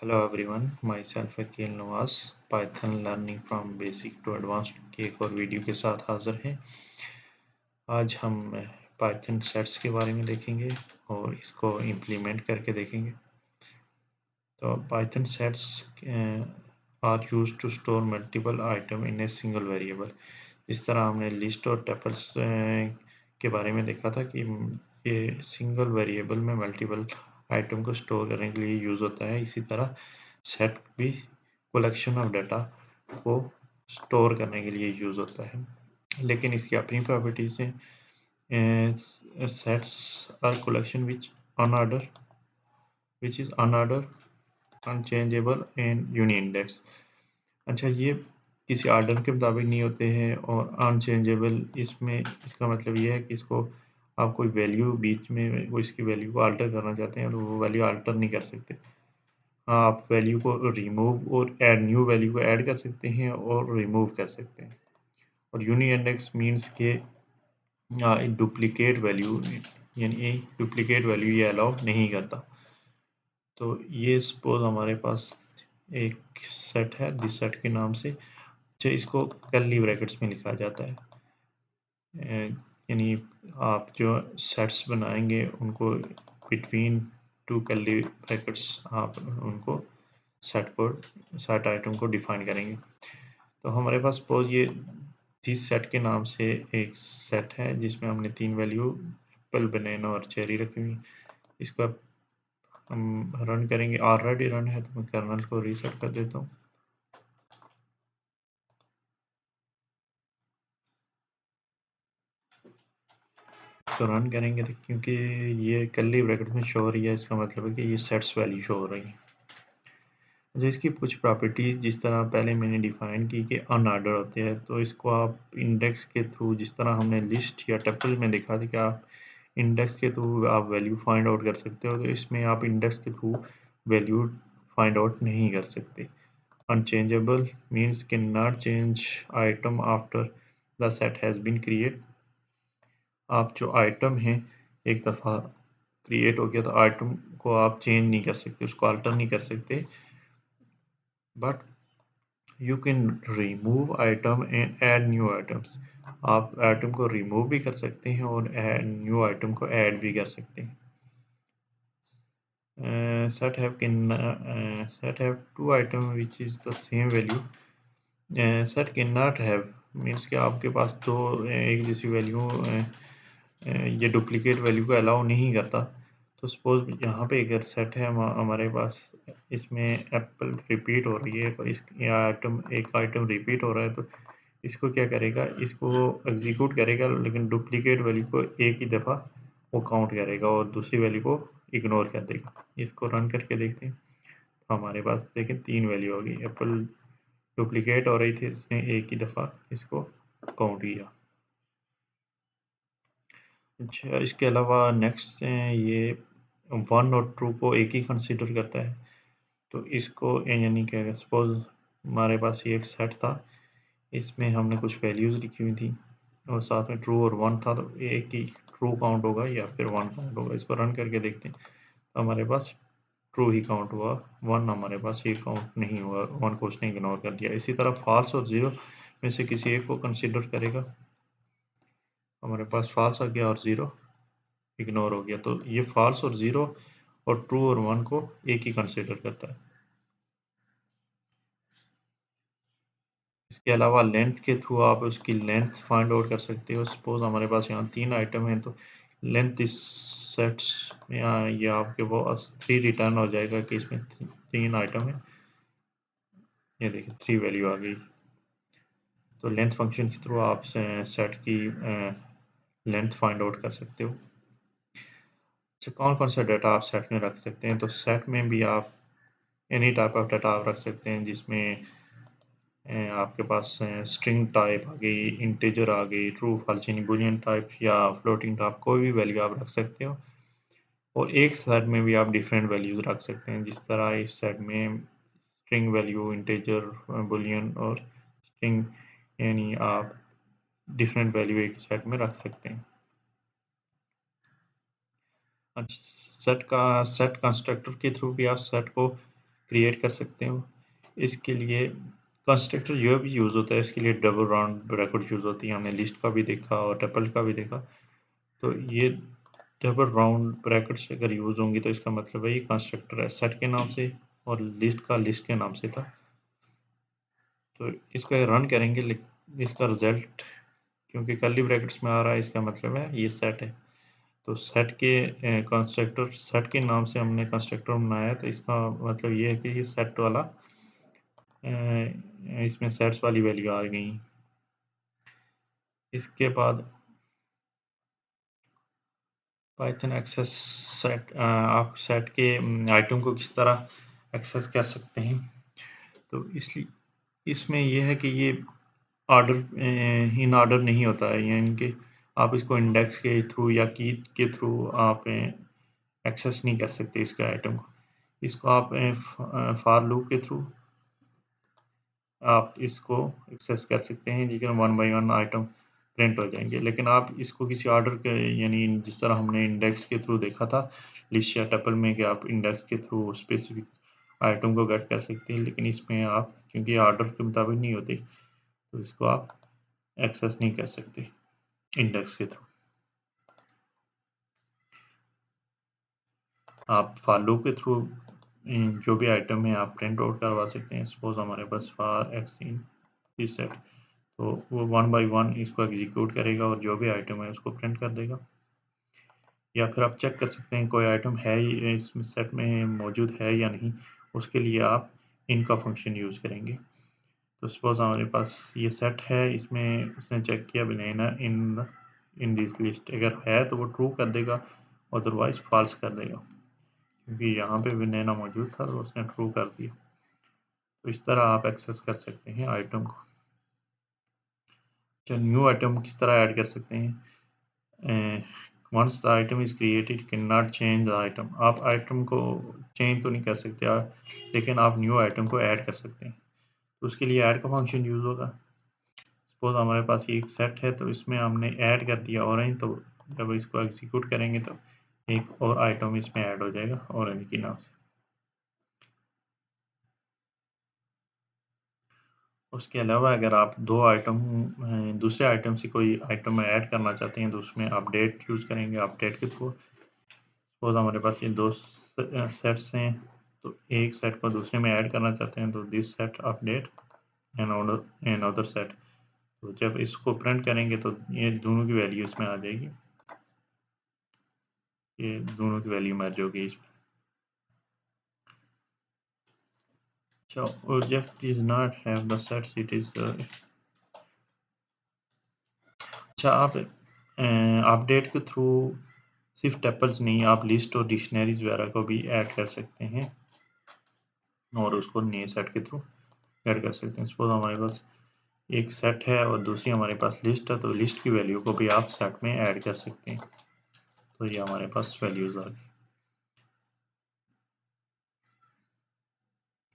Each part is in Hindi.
Hello everyone, myself Akeel Nawaz Python learning from basic to advanced के एक और वीडियो के साथ हाजिर हैं। आज हम पाइथन सेट्स के बारे में देखेंगे और इसको इम्प्लीमेंट करके देखेंगे। तो Python sets are used to store multiple item in a single variable. जिस तरह हमने लिस्ट और टपल्स के बारे में देखा था कि ये सिंगल वेरिएबल में मल्टीपल आइटम को स्टोर करने के लिए यूज़ होता है, इसी तरह सेट भी कलेक्शन ऑफ डाटा को स्टोर करने के लिए यूज़ होता है, लेकिन इसकी अपनी प्रॉपर्टीज हैं। Sets are collection which is unordered, unchangeable and unindexed. अच्छा, ये किसी आर्डर के मुताबिक नहीं होते हैं और अनचेंजेबल, इसमें इसका मतलब ये है कि इसको आप कोई वैल्यू बीच में वो इसकी वैल्यू को अल्टर करना चाहते हैं तो वो वैल्यू अल्टर नहीं कर सकते। आप वैल्यू को रिमूव और ऐड न्यू वैल्यू को ऐड कर सकते हैं और रिमूव कर सकते हैं। और यूनी इंडेक्स मीन्स के डुप्लीकेट वैल्यू, यानी डुप्लीकेट वैल्यू ये अलाउ नहीं करता। तो ये सपोज हमारे पास एक सेट है दिस सेट के नाम से, जो इसको कर्ली ब्रैकेट्स में लिखा जाता है। यानी आप जो सेट्स बनाएंगे उनको बिटवीन टू कर्ली ब्रैकेट्स आप उनको सेट आइटम को डिफाइन करेंगे। तो हमारे पास सपोज ये जिस सेट के नाम से एक सेट है जिसमें हमने 3 वैल्यू एप्पल, बनाना और चेरी रखी हुई। इसको हम रन करेंगे। ऑलरेडी रन है तो मैं कर्नल को रीसेट कर देता हूँ। तो रन करेंगे तो क्योंकि ये कर्ली ब्रैकेट में शो हो रही है, इसका मतलब है कि ये सेट्स वैल्यू शो हो रही है। अच्छा, इसकी कुछ प्रॉपर्टीज़ जिस तरह पहले मैंने डिफाइन की कि अनऑर्डर होते हैं, तो इसको आप इंडेक्स के थ्रू, जिस तरह हमने लिस्ट या टपल में देखा था कि आप इंडेक्स के थ्रू आप वैल्यू फाइंड आउट कर सकते हो, तो इसमें आप इंडेक्स के थ्रू वैल्यू फाइंड आउट नहीं कर सकते। Unchangeable means can not change item after the set has been create. आप जो आइटम है एक दफ़ा क्रिएट हो गया तो आइटम को आप चेंज नहीं कर सकते, उसको अल्टर नहीं कर सकते, but you can remove item and add new items. आप आइटम को रिमूव भी कर सकते हैं और न्यू आइटम को ऐड भी कर सकते हैं। set have two item which is the same value. set cannot have means कि आपके पास दो एक जैसी वैल्यू, ये डुप्लीकेट वैल्यू को अलाउ नहीं करता। तो सपोज यहाँ पे अगर सेट है हमारे पास, इसमें एप्पल रिपीट हो रही है, तो इस एक आइटम रिपीट हो रहा है, तो इसको क्या करेगा, इसको एग्जीक्यूट करेगा, लेकिन डुप्लीकेट वैल्यू को एक ही दफ़ा वो काउंट करेगा और दूसरी वैल्यू को इग्नोर कर देगा। इसको रन करके देखते हैं। तो हमारे पास देखें 3 वैल्यू होगी। एप्पल डुप्लीकेट हो रही थी, इसने एक ही दफ़ा इसको काउंट किया। अच्छा, इसके अलावा नेक्स्ट ये 1 और 2 को एक ही कंसिडर करता है। तो इसको यानी कि सपोज हमारे पास ये एक सेट था, इसमें हमने कुछ वैल्यूज़ लिखी हुई थी और साथ में ट्रू और 1 था, तो एक ही ट्रू काउंट होगा या फिर 1 काउंट होगा। इसको रन करके देखते हैं। तो हमारे पास ट्रू ही काउंट हुआ, 1 हमारे पास ये काउंट नहीं हुआ, 1 को उसने इग्नोर कर दिया। इसी तरह फॉल्स और 0 में से किसी एक को कंसिडर करेगा। हमारे पास फॉल्स आ गया और 0 इग्नोर हो गया। तो ये फॉल्स और 0 और ट्रू और 1 को एक ही कंसिडर करता है। इसके अलावा लेंथ के थ्रू आप उसकी लेंथ फाइंड आउट कर सकते हो। सपोज हमारे पास यहाँ 3 आइटम हैं, तो लेंथ इस सेट्स में ये आपके पास 3 रिटर्न हो जाएगा कि इसमें 3 आइटम है। ये देखिए 3 वैल्यू आ गई। तो लेंथ फंक्शन के थ्रू आप सेट की लेंथ फाइंड आउट कर सकते हो। अच्छा, कौन कौन सा डाटा आप सेट में रख सकते हैं? तो सेट में भी आप एनी टाइप ऑफ डाटा आप रख सकते हैं, जिसमें आपके पास स्ट्रिंग टाइप आ गई, इंटीजर आ गई, ट्रू फॉल्स यानी बुलियन टाइप या फ्लोटिंग टाइप, कोई भी वैल्यू आप रख सकते हो। और एक सेट में भी आप डिफरेंट वैल्यूज रख सकते हैं, जिस तरह इस सेट में स्ट्रिंग वैल्यू, इंटीजर, बुलियन और स्ट्रिंग, यानी आप डिफरेंट वैल्यू एक सेट में रख सकते हैं। अच्छा, सेट कंस्ट्रक्टर के थ्रू भी आप सेट को क्रिएट कर सकते हो। इसके लिए कंस्ट्रक्टर जो भी यूज़ होता है, इसके लिए डबल राउंड ब्रैकेट यूज़ होती है। हमने लिस्ट का भी देखा और टपल का भी देखा। तो ये डबल राउंड ब्रैकेट्स अगर यूज़ होंगी तो इसका मतलब है ये कंस्ट्रक्टर है सेट के नाम से और लिस्ट का लिस्ट के नाम से था। तो इसको रन करेंगे, इसका रिजल्ट क्योंकि कर्ली ब्रैकेट्स में आ रहा है, इसका मतलब है ये सेट है। तो सेट के कंस्ट्रक्टर सेट के नाम से हमने कंस्ट्रक्टर बनाया, तो इसका मतलब ये है कि ये सेट वाला इसमें सेट्स वाली वैल्यू आ गई। इसके बाद पाइथन एक्सेस सेट, आप सेट के आइटम को किस तरह एक्सेस कर सकते हैं। तो इसलिए इसमें यह है कि ये ऑर्डर इन ऑर्डर नहीं होता है, यानी कि आप इसको इंडेक्स के थ्रू या की के थ्रू आप एक्सेस नहीं कर सकते इसके आइटम को। इसको आप फॉर लूप के थ्रू आप इसको एक्सेस कर सकते हैं, लेकिन one by one item print हो जाएंगे। लेकिन आप इसको किसी ऑर्डर के, यानी जिस तरह हमने इंडेक्स के थ्रू देखा था लिस्ट या टपल में, कि आप इंडेक्स के थ्रू स्पेसिफिक आइटम को गेट कर सकते हैं, लेकिन इसमें आप क्योंकि ऑर्डर के मुताबिक नहीं होती, तो इसको आप एक्सेस नहीं कर सकते इंडेक्स के थ्रू। आप फॉर लूप के थ्रू जो भी आइटम है आप प्रिंट आउट करवा सकते हैं। सपोज हमारे पास for x in this set, तो वो वन बाय वन इसको एग्जीक्यूट करेगा और जो भी आइटम है उसको प्रिंट कर देगा। या फिर आप चेक कर सकते हैं कोई आइटम है इस सेट में मौजूद है या नहीं, उसके लिए आप इनका फंक्शन यूज़ करेंगे। तो सपोज हमारे पास ये सेट है, इसमें उसने चेक किया बनाना इन दिस लिस्ट, अगर है तो वो ट्रू कर देगा, अदरवाइज फॉल्स कर देगा, क्योंकि यहाँ पे बनाना मौजूद था तो उसने ट्रू कर दिया। तो इस तरह आप एक्सेस कर सकते हैं आइटम को। अच्छा, न्यू आइटम किस तरह ऐड कर सकते हैं। Once the item is created can not change the item. आप आइटम को चेंज तो नहीं कर सकते लेकिन आप न्यू आइटम को ऐड कर सकते हैं। तो उसके लिए ऐड का फंक्शन यूज़ होगा। सपोज हमारे पास ये एक सेट है, तो इसमें हमने ऐड कर दिया ऑरेंज, तो जब इसको एग्जीक्यूट करेंगे तो एक और आइटम इसमें ऐड हो जाएगा ऑरेंज के नाम से। उसके अलावा अगर आप दो आइटम दूसरे आइटम से कोई आइटम ऐड करना चाहते हैं, तो उसमें अपडेट यूज़ करेंगे। अपडेट के थ्रू सपोज हमारे पास ये दो सेट्स हैं, तो एक सेट को दूसरे में ऐड करना चाहते हैं, तो this set update another set. तो जब इसको प्रिंट करेंगे तो ये दोनों की वैल्यू इसमें आ जाएगी, ये दोनों की वैल्यू मर्ज होगी इसमें। So object is not have the sets, it is अच्छा, आप अपडेट के थ्रू सिर्फ टपल्स नहीं, आप लिस्ट और डिक्शनरीज वगैरह को भी ऐड कर सकते हैं और उसको नए सेट के थ्रू ऐड कर सकते हैं। सपोज हमारे पास एक सेट है और दूसरी हमारे पास लिस्ट है, तो लिस्ट की वैल्यू को भी आप सेट में ऐड कर सकते हैं। तो ये हमारे पास वैल्यूज आ गई।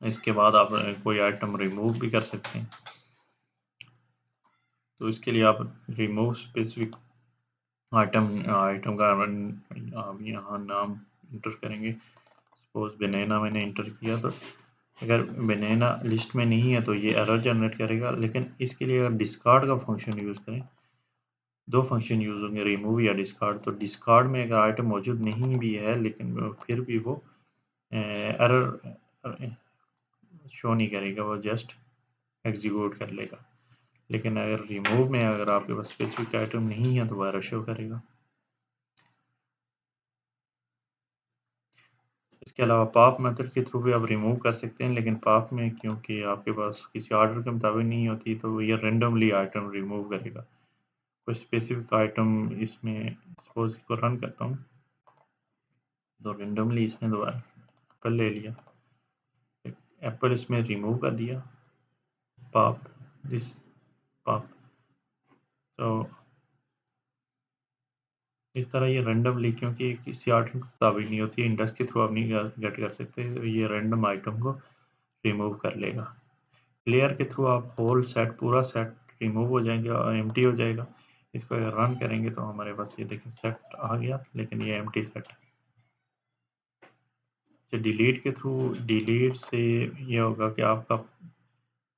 इसके बाद आप कोई आइटम रिमूव भी कर सकते हैं। तो इसके लिए आप रिमूव स्पेसिफिक आइटम का आप यहाँ नाम इंटर करेंगे। सपोज बनाना मैंने इंटर किया, तो अगर बनाना लिस्ट में नहीं है तो ये एरर जनरेट करेगा। लेकिन इसके लिए अगर डिस्कार्ड का फंक्शन यूज़ करें, दो फंक्शन यूज़ होंगे, रिमूव या डिस्कार्ड। तो डिस्कार्ड में अगर आइटम मौजूद नहीं भी है, लेकिन फिर भी वो एरर शो नहीं करेगा, वो जस्ट एग्जीक्यूट कर लेगा। लेकिन अगर रिमूव में अगर आपके पास स्पेसिफिक आइटम नहीं है तो वह एरर शो करेगा। इसके अलावा पॉप मेथड के थ्रू भी आप रिमूव कर सकते हैं, लेकिन पॉप में क्योंकि आपके पास किसी ऑर्डर के मुताबिक नहीं होती, तो ये रेंडमली आइटम रिमूव करेगा। कोई स्पेसिफिक आइटम इसमें सपोज इसको रन करता हूँ, तो रेंडमली इसने दोबारा एप्पल ले लिया, एप्पल इसमें रिमूव कर दिया, पॉप दिस पॉप। तो इस तरह ये रेंडमली, क्योंकि किसी आइटम के मुताबिक नहीं होती है, इंडेक्स के थ्रू आप नहीं गेट कर सकते, तो ये रैंडम आइटम को रिमूव कर लेगा। क्लियर के थ्रू आप होल सेट, पूरा सेट रिमूव हो जाएंगे और एम्प्टी हो जाएगा। इसको अगर रन करेंगे तो हमारे पास ये देखिए सेट आ गया, लेकिन ये एम्प्टी सेट है। तो डिलीट के थ्रू, डिलीट से ये होगा कि आपका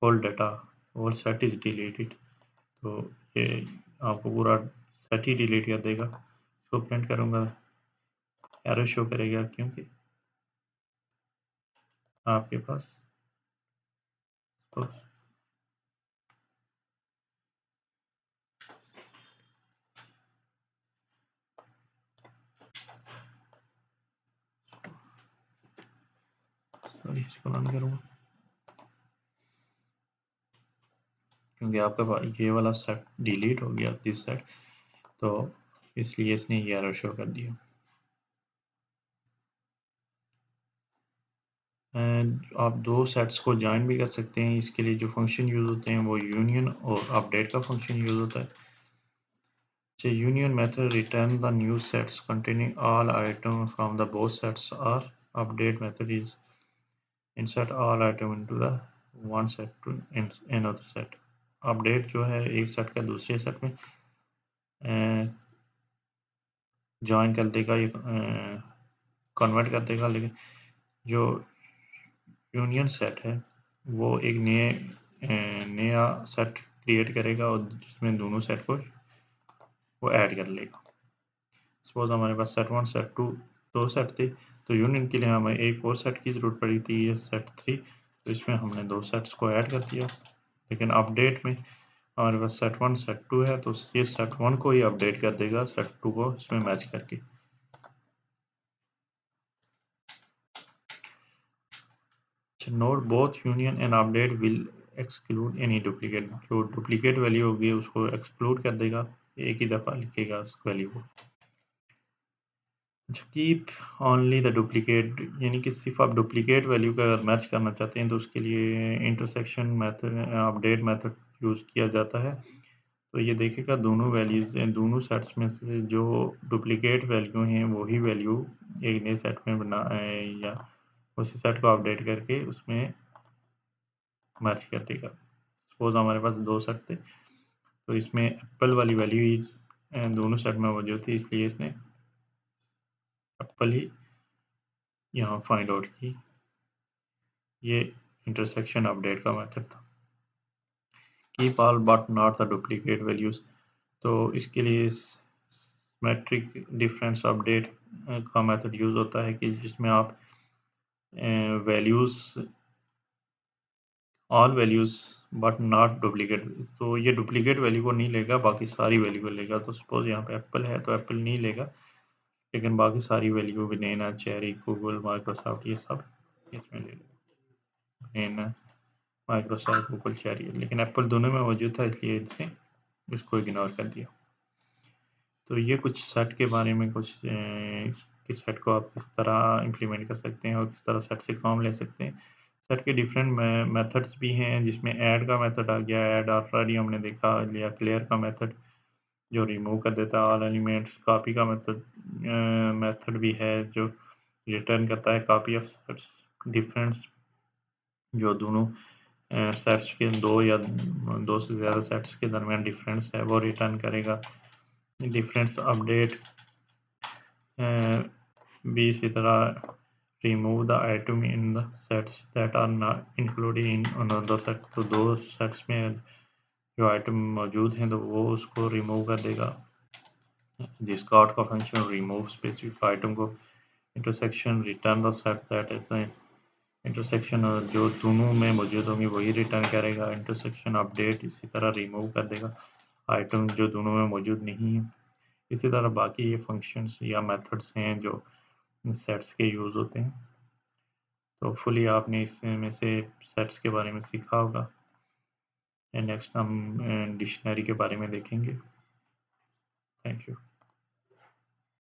whole data, whole set is deleted, तो ये आपको पूरा सेट ही डिलीट कर देगा। इसको प्रिंट करूँगा, एरर शो करेगा क्योंकि आपके पास तो सॉरी, इसको रन करूँगा क्योंकि आपका ये वाला सेट डिलीट हो गया, दिस सेट, तो इसलिए इसने ये एरर शो कर दिया। आप दो सेट्स को जॉइन भी कर सकते हैं। इसके लिए जो फंक्शन यूज़ होते हैं वो यूनियन और अपडेट का फंक्शन यूज़ होता है। The union method returns the new sets containing all items from the both sets, or update method is insert all item into the one set to another set. Update जो है एक सेट का दूसरे सेट में जॉइन कर देगा, ये कन्वर्ट कर देगा, लेकिन जो यूनियन सेट है वो एक नया सेट क्रिएट करेगा और जिसमें दोनों सेट को वो ऐड कर लेगा। सपोज हमारे पास सेट 1 सेट 2 दो सेट थे, तो यूनियन के लिए हमें एक और सेट की ज़रूरत पड़ी थी, ये सेट 3, तो इसमें हमने दो सेट्स को ऐड कर दिया। लेकिन अपडेट में हमारे पास सेट 1 सेट 2 है, तो ये सेट 1 को ही अपडेट कर देगा सेट 2 को इसमें मैच करके। Note both union and update will exclude any duplicate, जो डुप्लीकेट वैल्यू होगी उसको एक्सक्लूड कर देगा, एक ही दफ़ा लिखेगा उस वैल्यू को। कीप ओनली द डुप्लीकेट, यानी कि सिर्फ आप डुप्लीकेट वैल्यू का अगर मैच करना चाहते हैं तो उसके लिए intersection method, update method use किया जाता है। तो ये देखेगा दोनों वैल्यूज, दोनों सेट्स में से जो डुप्लीकेट वैल्यू हैं वही वैल्यू एक नए सेट में बना या उसी सेट को अपडेट करके उसमें मैच कर देगा। सपोज हमारे पास दो सेट थे, तो इसमें एप्पल वाली वैल्यू दोनों सेट में मौजूद थी, इसलिए इसने एप्पल ही यहाँ फाइंड आउट की। ये इंटरसेक्शन अपडेट का मेथड था। Keep all but not the duplicate values, तो इसके लिए सिमेट्रिक डिफरेंस अपडेट का मेथड यूज़ होता है कि जिसमें आप values, all values but not duplicate, तो ये डुप्लीकेट वैल्यू को नहीं लेगा, बाकी सारी वैल्यू को लेगा। तो सपोज यहाँ पे एप्पल है तो एप्पल नहीं लेगा, लेकिन बाकी सारी वैल्यू भी नेना, चेरी, गूगल, माइक्रोसॉफ्ट, ये सब इसमें ले लेगा। नेना, माइक्रोसॉफ्ट, गूगल, चेरी, लेकिन एप्पल दोनों में मौजूद था इसलिए इसने इसको इग्नोर कर दिया। तो ये कुछ सेट के बारे में, कुछ किस सेट को आप किस तरह इम्प्लीमेंट कर सकते हैं और किस तरह सेट से काम ले सकते हैं। सेट के डिफरेंट मेथड्स भी हैं, जिसमें ऐड का मेथड आ गया। ऐड ऑलरेडी हमने देखा लिया। क्लियर का मेथड जो रिमूव कर देता है ऑल एलिमेंट्स। कॉपी का मेथड भी है जो रिटर्न करता है कॉपी ऑफ सेट्स। डिफरेंस जो दोनों सेट्स के दो या दो से ज़्यादा सेट्स के दरमियान डिफरेंस है वो रिटर्न करेगा। डिफरेंस अपडेट भी इसी तरह remove the item in the sets that are not included in another set, तो दो सेट्स में जो आइटम मौजूद हैं तो वो उसको रिमूव कर देगा। डिस्कार्ड का फंक्शन रिमूव स्पेसिफिक आइटम को। Intersection return the set that is intersection जो दोनों में मौजूद होंगी वही रिटर्न करेगा। इंटरसेक्शन अपडेट इसी तरह रिमूव कर देगा आइटम जो दोनों में मौजूद नहीं है। इसी तरह बाकी ये फंक्शंस या मेथड्स हैं जो सेट्स के यूज़ होते हैं। तो फुली आपने इसमें से सेट्स के बारे में सीखा होगा। नेक्स्ट हम डिक्शनरी के बारे में देखेंगे। Thank you.